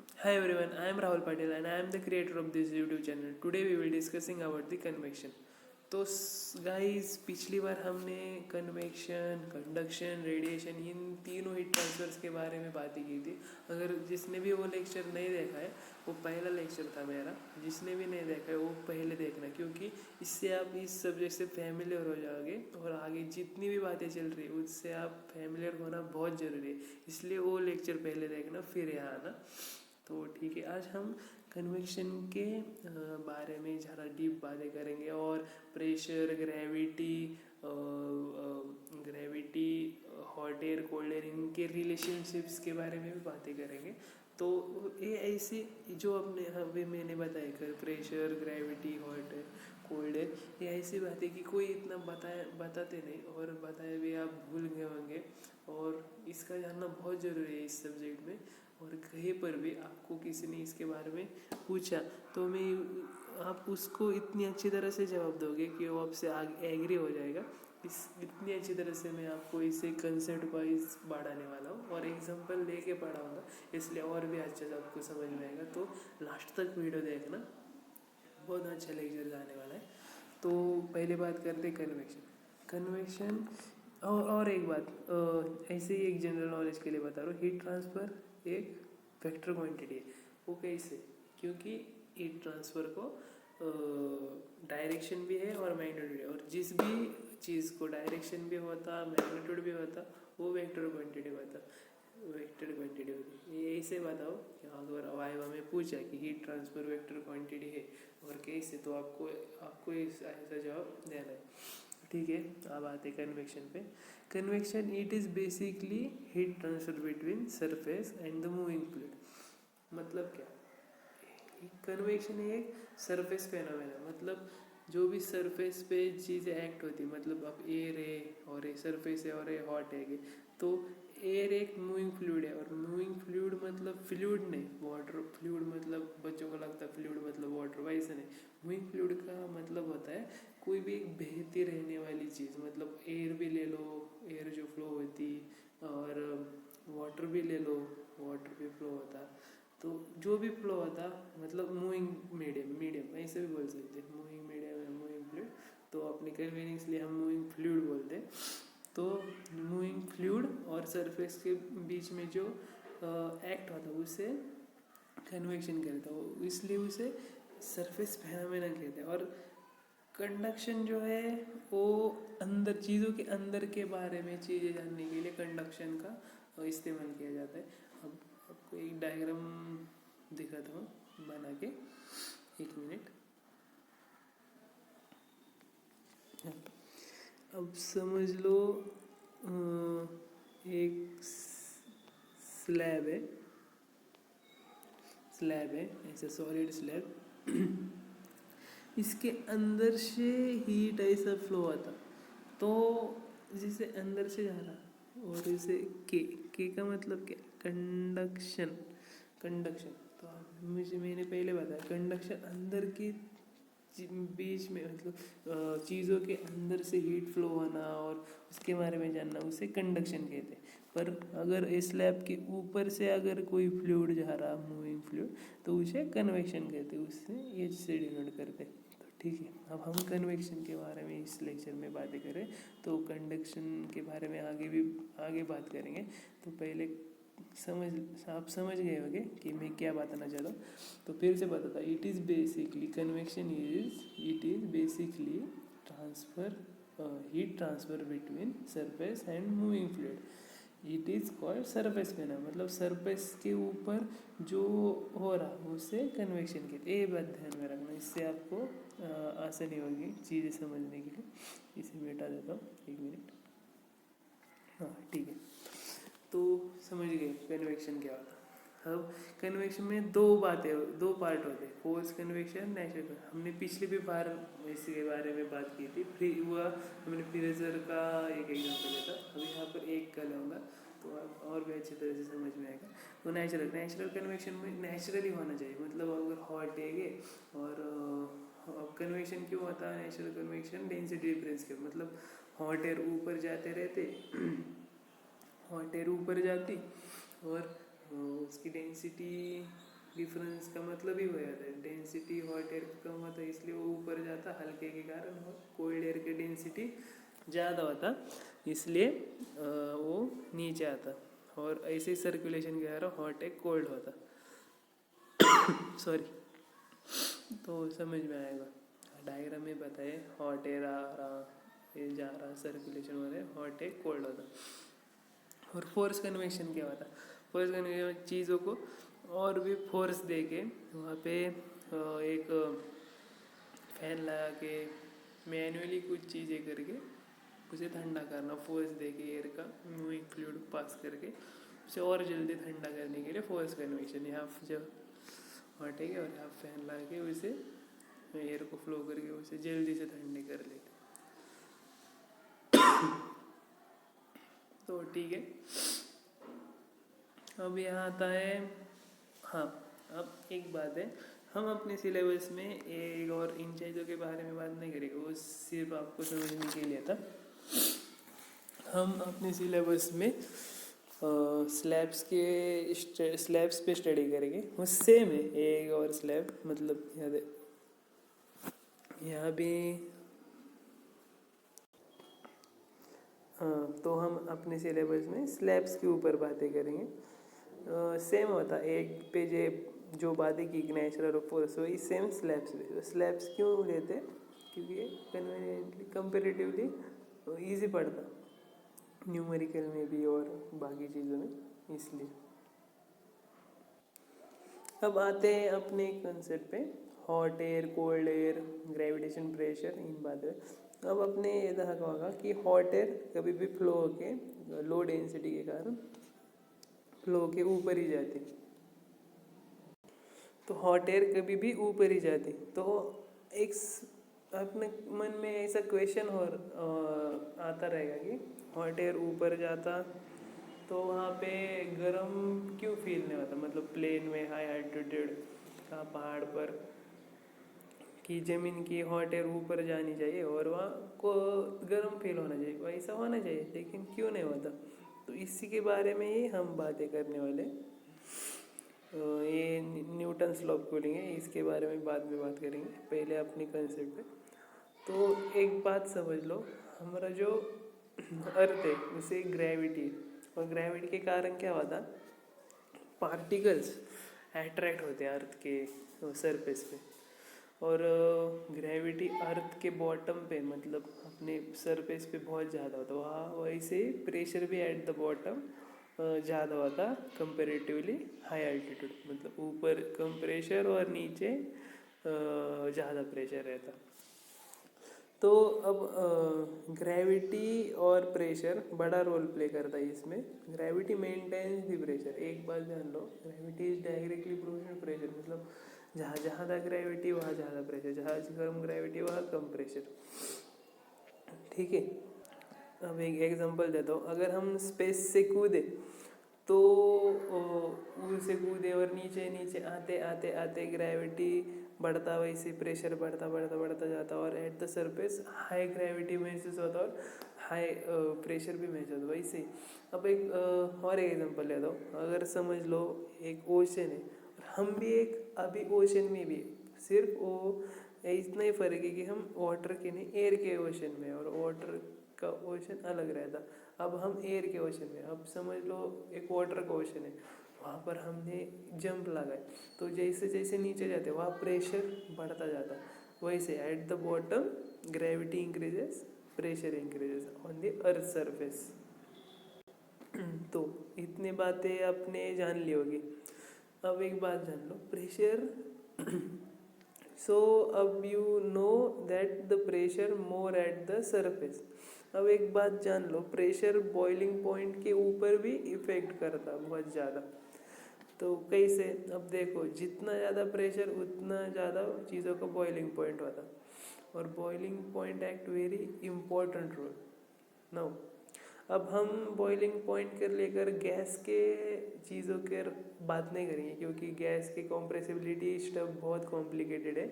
Hi everyone, I am Rahul Patil and I am the creator of this YouTube channel. Today we will discussing about the convection. तो guys पिछली बार हमने convection, conduction, radiation in तीनों heat transverse के बारे में बातें की थी. अगर जिसने भी वो लेक्चर नहीं देखा है वो पहला लेक्चर था मेरा. जिसने भी नहीं देखा है वो पहले देखना, क्योंकि इससे आप इस सब्जेक्ट से फैमिलियर हो जाओगे और आगे जितनी भी बातें चल रही है उससे आप फैमिलियर होना बहुत ज़रूरी है. इसलिए वो लेक्चर पहले देखना फिर यहाँ आना. तो ठीक है, आज हम कन्वेक्शन के बारे में ज़्यादा डीप बातें करेंगे और pressure, gravity, hot air, cold air, इनके रिलेशनशिप्स के बारे में भी बातें करेंगे. तो ये ऐसी जो अपने अभी मैंने बताया कर pressure, gravity, hot air, cold air, ये ऐसी बातें कि कोई इतना बताते नहीं और बताए भी आप भूल गए होंगे. और इसका जानना बहुत ज़रूरी है इस सब्जेक्ट में. और कहीं पर भी आपको किसी ने इसके बारे में पूछा तो आप उसको इतनी अच्छी तरह से जवाब दोगे कि वो आपसे आगे एग्री हो जाएगा. इतनी अच्छी तरह से मैं आपको इसे कंसेप्ट वाइज बढ़ाने वाला हूँ और एग्जांपल लेके पढ़ाऊँगा, इसलिए और भी अच्छे से आपको समझ में आएगा. तो लास्ट तक वीडियो देखना, बहुत अच्छा लेक्चर जाने वाला है. तो पहले बात करते कन्वेक्शन. कन्वेक्शन और एक बात ऐसे ही एक जनरल नॉलेज के लिए बता रहा हूँ. हीट ट्रांसफ़र एक वेक्टर क्वांटिटी है. वो कैसे? क्योंकि हीट ट्रांसफ़र को डायरेक्शन भी है और मैग्नीट्यूड है, और जिस भी चीज़ को डायरेक्शन भी होता, मैग्नीट्यूड भी होता, वो वेक्टर क्वांटिटी होती. ये ऐसे बताओ कि अगर वाइवा में पूछा कि हीट ट्रांसफ़र वेक्टर क्वांटिटी है और कैसे, तो आपको ऐसा जवाब देना है. ठीक है, अब आते कन्वेक्शन पे. Convection it is basically heat transfer between surface and the moving fluid. मतलब क्या? कन्वेक्शन एक सरफेस फेनोमेना, मतलब जो भी सरफेस पे चीज़ें एक्ट होती, मतलब अब एयर है और ये सरफेस है और ये हॉट है, तो एयर एक मूविंग फ्लूइड है. और मूविंग फ्लूइड मतलब फ्लूइड नहीं, वाटर. फ्लूइड मतलब बच्चों को लगता है फ्लूइड मतलब वाटर, वैसे नहीं. मूविंग फ्लूइड का मतलब होता है कोई भी एक बहती रहने वाली चीज़. मतलब एयर भी ले लो, एयर जो फ्लो होती, और वाटर भी ले लो, वाटर भी फ्लो होता. तो जो भी फ्लो होता मतलब मूविंग मीडियम ऐसे भी बोल सकते हैं. मूविंग मीडियम है मूविंग फ्लूइड. तो अपनी कन्वीनियंस लिए हम मूविंग फ्लूइड बोलते हैं. तो मूविंग फ्लूइड और सरफेस के बीच में जो एक्ट होता है उसे कन्वेक्शन कहते हैं, इसलिए उसे सरफेस फेनोमेना कहते हैं. और कंडक्शन जो है वो अंदर चीज़ों के अंदर के बारे में चीज़ें जानने के लिए कंडक्शन का इस्तेमाल किया जाता है. अब आपको एक डायग्राम दिखाता हूँ बना के, एक मिनट. अब समझ लो एक स्लैब है ऐसे सॉलिड स्लैब. इसके अंदर से हीट ऐसा फ्लो आता, तो जिसे अंदर से जा रहा, और इसे के का मतलब क्या? कंडक्शन. तो मैंने पहले बताया कंडक्शन अंदर के बीच में, मतलब चीज़ों के अंदर से हीट फ्लो होना और उसके बारे में जानना, उसे कंडक्शन कहते हैं. पर अगर स्लैब के ऊपर से अगर कोई फ्लूइड जा रहा, मूविंग फ्लूइड, तो उसे कन्वेक्शन कहते हैं. उससे एच से डिनोट करते हैं. तो ठीक है, अब हम कन्वेक्शन के बारे में इस लेक्चर में बातें करें. तो कंडक्शन के बारे में आगे बात करेंगे. तो पहले आप समझ गए होंगे कि मैं क्या बताना चाहता हूँ. तो फिर से बताता, it is basically convection it is basically transfer heat transfer between surface and moving fluid. It is called surface phenomena, मतलब सरफेस के ऊपर जो हो रहा उसे कन्वेक्शन कहते हैं. ये बात ध्यान में रखना, इससे आपको आसानी होगी चीज़ें समझने के लिए. इसे मिटा देता हूँ, एक मिनट. हाँ ठीक है, तो समझ गए कन्वेक्शन क्या होता है. अब कन्वेक्शन में दो पार्ट होते हैं, फोर्स कन्वेक्शन, नेचुरल. हमने पिछले भी बार इसके बारे में बात की थी. हमने प्रेशर का एक एग्जांपल लिया था. अभी यहाँ पर एक का लूँगा तो आप और भी अच्छी तरह से समझ में आएगा. तो नेचुरल कन्वेक्शन में नेचुरली होना चाहिए, मतलब अगर हॉट है और कन्वेक्शन क्यों होता है नेचुरल कन्वेक्शन? डेंसिटी डिफरेंस के, मतलब हॉट एयर ऊपर जाते रहते, हॉट एयर ऊपर जाती और उसकी डेंसिटी डिफरेंस का मतलब ही हो जाता है, डेंसिटी हॉट एयर का कम होता है इसलिए वो ऊपर जाता हल्के के कारण, और कोल्ड एयर की डेंसिटी ज़्यादा होता इसलिए वो नीचे आता, और ऐसे ही सर्कुलेशन के कारण हॉट एयर कोल्ड होता। सॉरी, तो समझ में आएगा। डायग्राम में बताए हॉट एयर आ रहा, ये जा रहा, सर्कुलेशन हो रहा है, हॉट एयर कोल्ड होता। और फोर्स कन्वेक्शन क्या होता? फोर्स कन्वेक्शन चीज़ों को और भी फोर्स दे के वहाँ पे एक फैन लगा के मैन्युअली कुछ चीज़ें करके उसे ठंडा करना, फोर्स दे के एयर का मूविंग फ्लूइड पास करके उसे और जल्दी ठंडा करने के लिए फोर्स कन्वेक्शन। यहाँ जब हटेगा और यहाँ फैन लगा के उसे एयर को फ्लो करके उसे जल्दी से ठंडे कर लेते। तो ठीक है, अब यहाँ आता है, हाँ अब एक बात है, हम अपने सिलेबस में एक और इन चीज़ों के बारे में बात नहीं करेंगे, वो सिर्फ आपको समझने के लिए था। हम अपने सिलेबस में स्लैब्स पे स्टडी करेंगे, वो सेम है एक और स्लैब, मतलब यहाँ भी हाँ, तो हम अपने सिलेबस में स्लैब्स के ऊपर बातें करेंगे। सेम होता एक पे जो बातें की नेचुरल फोर्स वही सेम स्लैब्स पे। स्लैब्स क्यों लेते हैं? क्योंकि ये कन्वीनियंटली कंपेरेटिवली ईजी पड़ता न्यूमेरिकल में भी और बाकी चीज़ों में, इसलिए। अब आते हैं अपने कंसेप्ट पे, hot air, cold air, gravitation, pressure, इन बातों पे। अब अपने ये देखा होगा कि हॉट एयर कभी भी फ्लो होके लो डेंसिटी के कारण फ्लो होके ऊपर ही जाती, तो हॉट एयर कभी भी ऊपर ही जाती। तो एक अपने मन में ऐसा क्वेश्चन और आता रहेगा कि हॉट एयर ऊपर जाता तो वहाँ पे गर्म क्यों फील नहीं होता, मतलब प्लेन में हाई एल्टीट्यूड का पहाड़ पर कि ज़मीन की हॉट एयर ऊपर जानी चाहिए और वहाँ को गर्म फील होना चाहिए, वैसा होना चाहिए, लेकिन क्यों नहीं होता? तो इसी के बारे में ही हम बातें करने वाले। ये न्यूटन्स लॉ कूलिंग है, इसके बारे में बाद में बात करेंगे, पहले अपने कंसेप्ट पे। तो एक बात समझ लो, हमारा जो अर्थ है उसे ग्रेविटी है, और ग्रेविटी के कारण क्या होता, पार्टिकल्स अट्रैक्ट होते हैं अर्थ के सरफेस पे, और ग्रेविटी अर्थ के बॉटम पे, मतलब अपने सरफेस पे बहुत ज़्यादा होता है, वहाँ वैसे प्रेशर भी एट द बॉटम ज़्यादा होता कंपेरेटिवली हाई एल्टीट्यूड, मतलब ऊपर कम प्रेशर और नीचे ज़्यादा प्रेशर रहता। तो अब ग्रेविटी और प्रेशर बड़ा रोल प्ले करता है इसमें। ग्रेविटी मेंटेन्स द प्रेशर, एक बात जान लो, gravity is directly proportional pressure, मतलब जहाँ ज़्यादा ग्रेविटी वहाँ ज़्यादा प्रेशर, जहाँ कम ग्रेविटी वहाँ कम प्रेशर, ठीक है। अब एक एग्जांपल देता हूँ, अगर हम स्पेस से कूदे तो से कूदे और नीचे नीचे आते आते आते ग्रेविटी बढ़ता, वैसे प्रेशर बढ़ता बढ़ता बढ़ता जाता, और at the surface high gravity महसूस होता और हाई प्रेशर भी महसूस होता वैसे। अब एक और एक एग्जांपल लेता हूँ, अगर समझ लो एक ओशन है और हम भी एक अभी ओशन में भी, सिर्फ वो इतना ही फ़र्क है कि हम वाटर के नहीं एयर के ओशन में, और वाटर का ओशन अलग रहता, अब हम एयर के ओशन में। अब समझ लो एक वाटर का ओशन है, वहाँ पर हमने जंप लगाए, तो जैसे जैसे नीचे जाते वहाँ प्रेशर बढ़ता जाता, वैसे at the bottom gravity increases, pressure increases on the earth surface. तो इतनी बातें आपने जान ली होगी। अब एक बात जान लो, प्रेशर सो अब you know that the pressure more at the surface. अब एक बात जान लो, प्रेशर बॉइलिंग पॉइंट के ऊपर भी इफेक्ट करता बहुत ज़्यादा। तो कैसे? अब देखो, जितना ज़्यादा प्रेशर उतना ज़्यादा चीज़ों का बॉइलिंग पॉइंट होता, और boiling point act very important role. Now अब हम बॉइलिंग पॉइंट कर लेकर गैस के चीज़ों के बात नहीं करेंगे, क्योंकि गैस की कॉम्प्रेसिबिलिटी स्टफ बहुत कॉम्प्लिकेटेड है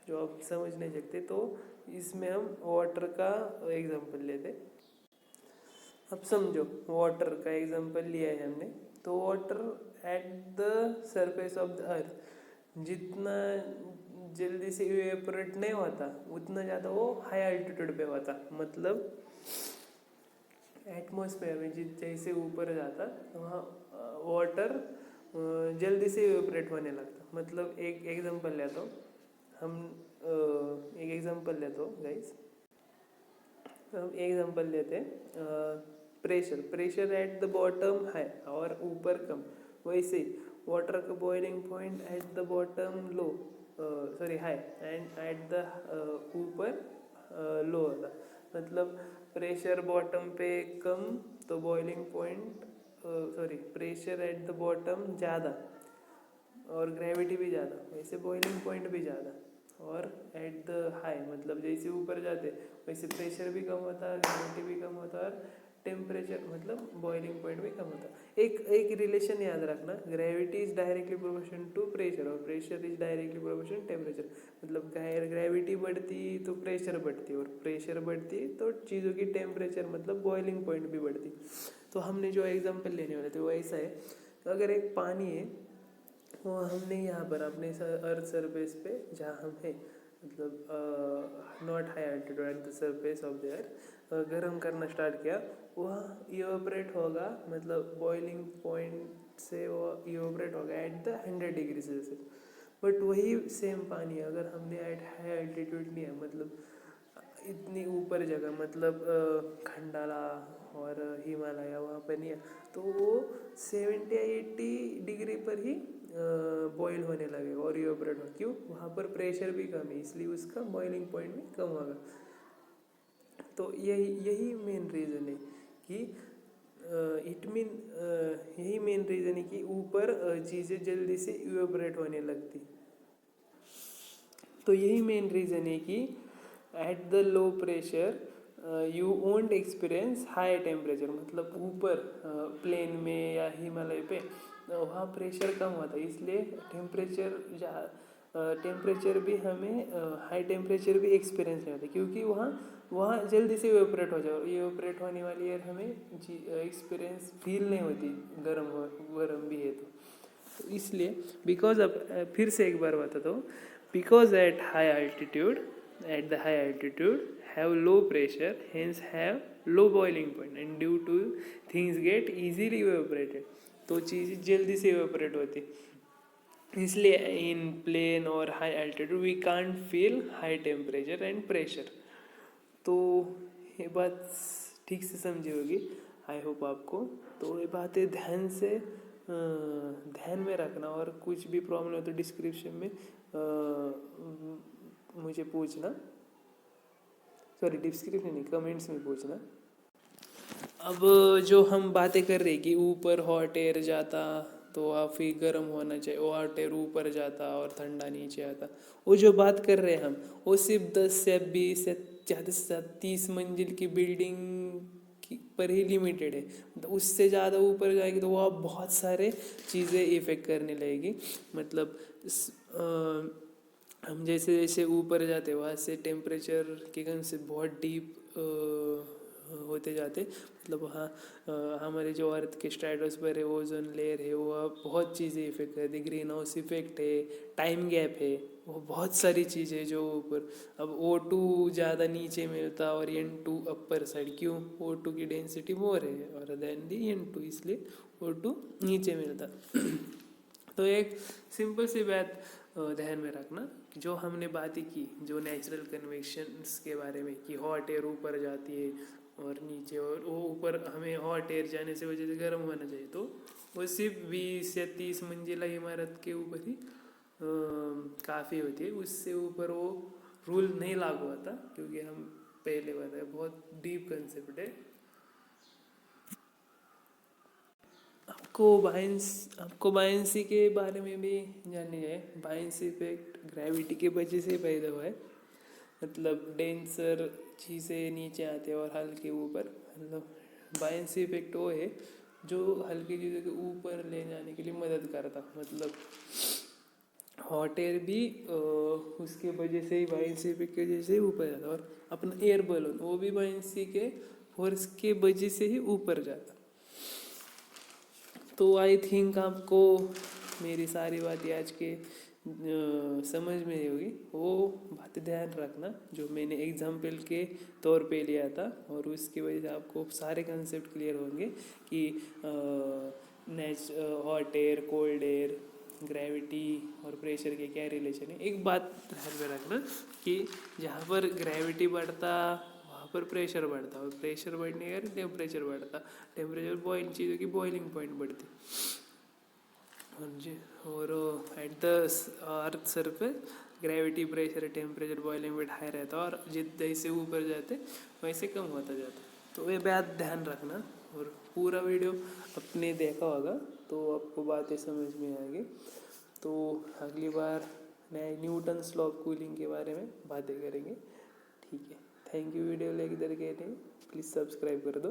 जो आप समझ नहीं सकते। तो इसमें हम वाटर का एग्जांपल लेते। अब समझो, वाटर का एग्जांपल लिया है हमने, तो water at the surface of the earth, जितना जल्दी से इवेपोरेट नहीं होता उतना ज़्यादा वो हाई अल्टीट्यूड पे होता। मतलब एटमॉस्फेयर में जैसे ऊपर जाता वहाँ वाटर जल्दी से इवेपोरेट होने लगता। मतलब एक एग्जांपल लेता हूँ हम एक एग्जांपल लेता हूँ गाइस। हम एग्जांपल लेते हैं प्रेशर एट द बॉटम है और ऊपर कम। वैसे वाटर का boiling point at the bottom low sorry high and at the ऊपर लो होता। मतलब प्रेशर बॉटम पे कम तो boiling point sorry pressure at the bottom ज़्यादा और ग्रेविटी भी ज़्यादा, वैसे बॉइलिंग पॉइंट भी ज़्यादा। और एट द हाई मतलब जैसे ऊपर जाते वैसे प्रेशर भी कम होता है, ग्रेविटी भी कम होता है और टेम्परेचर मतलब बॉइलिंग पॉइंट भी कम होता है। एक रिलेशन याद रखना, gravity is directly proportional to pressure और pressure is directly proportional temperature. मतलब ग्रेविटी बढ़ती तो प्रेशर बढ़ती और प्रेशर बढ़ती तो चीज़ों की टेम्परेचर मतलब बॉइलिंग पॉइंट भी बढ़ती। तो हमने जो एग्जाम्पल लेने वाले थे वो ऐसा है, अगर एक पानी है वो हमने यहाँ पर अपने अर्थ सरफेस पे जहाँ हम हैं मतलब not high altitude at the surface of the earth गर्म करना स्टार्ट किया, वह इवेपोरेट होगा मतलब बॉइलिंग पॉइंट से वो इवेपोरेट होगा at the 100 degree Celsius. But वही सेम पानी अगर हमने एट हाई एल्टीट्यूड लिया मतलब इतनी ऊपर जगह मतलब खंडाला और हिमालय वहाँ पर नहीं है तो वो 70-80 डिग्री पर ही बॉईल होने लगेगा और इवेपोरेट होगा। क्यों? वहाँ पर प्रेशर भी कम है इसलिए उसका बॉइलिंग पॉइंट भी कम होगा। तो यही मेन रीज़न है कि यही मेन रीज़न है कि ऊपर चीज़ें जल्दी से इवेपोरेट होने लगती। तो यही मेन रीज़न है कि at the low pressure you won't experience high temperature. मतलब ऊपर प्लेन में या हिमालय पे वहाँ प्रेशर कम होता है इसलिए टेम्परेचर भी हमें हाई टेम्परेचर भी एक्सपीरियंस नहीं होता क्योंकि वहाँ जल्दी से इवेपोरेट हो जाए। इवेपोरेट होने वाली एयर हमें एक्सपीरियंस फील नहीं होती गर्म भी है तो इसलिए बिकॉज अब फिर से एक बार बताता हूँ, because at the high altitude have low pressure hence have low boiling point and due to things get easily evaporated। तो चीज़ें जल्दी से evaporate होती इसलिए इन प्लेन और high altitude we can't feel high temperature and pressure. तो ये बात ठीक से समझी होगी आई होप आपको। तो ये बातें ध्यान में रखना और कुछ भी प्रॉब्लम हो तो डिस्क्रिप्शन में मुझे पूछना, सॉरी डिस्क्रिप्शन नहीं कमेंट्स में पूछना। अब जो हम बातें कर रहे कि ऊपर हॉट एयर जाता तो काफ़ी गर्म होना चाहिए, हॉट एयर ऊपर जाता और ठंडा नीचे आता, वो जो बात कर रहे हैं हम वो सिर्फ 10 या 20 या ज़्यादा से ज़्यादा 30 मंजिल की बिल्डिंग पर ही लिमिटेड है। मतलब उससे ज़्यादा ऊपर जाएगी तो वह बहुत सारे चीज़ें इफ़ेक्ट करने लगेगी। मतलब हम जैसे जैसे ऊपर जाते वहाँ से टेम्परेचर के कारण से बहुत डीप होते जाते। मतलब वहाँ हमारे जो अर्थ के स्ट्रेटोस्फीयर है, ओजोन लेयर है, वो बहुत चीज़ें इफेक्ट करती है। ग्रीन हाउस इफेक्ट है, टाइम गैप है, वो बहुत सारी चीज़ें जो ऊपर। अब O2 ज़्यादा नीचे मिलता और N2 अपर साइड। क्यों? O2 की डेंसिटी मोर है और देन दी N2 इसलिए O2 नीचे मिलता। तो एक सिंपल सी बात ध्यान में रखना, जो हमने बातें की जो नेचुरल कन्वेक्शंस के बारे में कि हॉट एयर ऊपर जाती है और नीचे, और वो ऊपर हमें हॉट एयर जाने से वजह से गर्म होना चाहिए, तो वो सिर्फ 20 या 30 मंजिला इमारत के ऊपर ही काफ़ी होती है। उससे ऊपर वो रूल नहीं लागू होता क्योंकि हम पहले बताए बहुत डीप कंसेप्ट है। आपको बायंसी के बारे में भी जाननी है। बायंसी इफेक्ट ग्रेविटी की वजह से पैदा हुआ है। मतलब डेंसर चीज़ें नीचे आते हैं और हल्के ऊपर, मतलब बायंसी इफेक्ट वो है जो हल्की चीज़ों के ऊपर ले जाने के लिए मदद करता। मतलब हॉट एयर भी उसके वजह से ही बायंसी इफेक्ट की वजह से ऊपर जाता, और अपना एयर बलून वो भी बायंसी के फोर्स के वजह से ही ऊपर जाता। तो आई थिंक आपको मेरी सारी बातें आज के समझ में ही होगी, वो बात ध्यान रखना जो मैंने एग्जाम्पल के तौर पे लिया था, और उसकी वजह से आपको सारे कंसेप्ट क्लियर होंगे कि hot air, cold air, gravity और प्रेशर के क्या रिलेशन है। एक बात ध्यान में रखना कि जहाँ पर ग्रेविटी बढ़ता वहाँ पर प्रेशर बढ़ता, और प्रेशर बढ़ने का टेम्परेचर बढ़ता, टेम्परेचर बॉइल चीज़ों की बॉइलिंग पॉइंट बढ़ती। और at the earth surface gravity, pressure, temperature, boiling point high रहता, और जैसे ऊपर जाते वैसे कम होता जाता। तो ये बात ध्यान रखना, और पूरा वीडियो अपने देखा होगा तो आपको बातें समझ में आएगी। तो अगली बार नए न्यूटन्स लॉ ऑफ कूलिंग के बारे में बातें करेंगे। ठीक है, थैंक यू वीडियो लेकर के लिए, प्लीज़ सब्सक्राइब कर दो।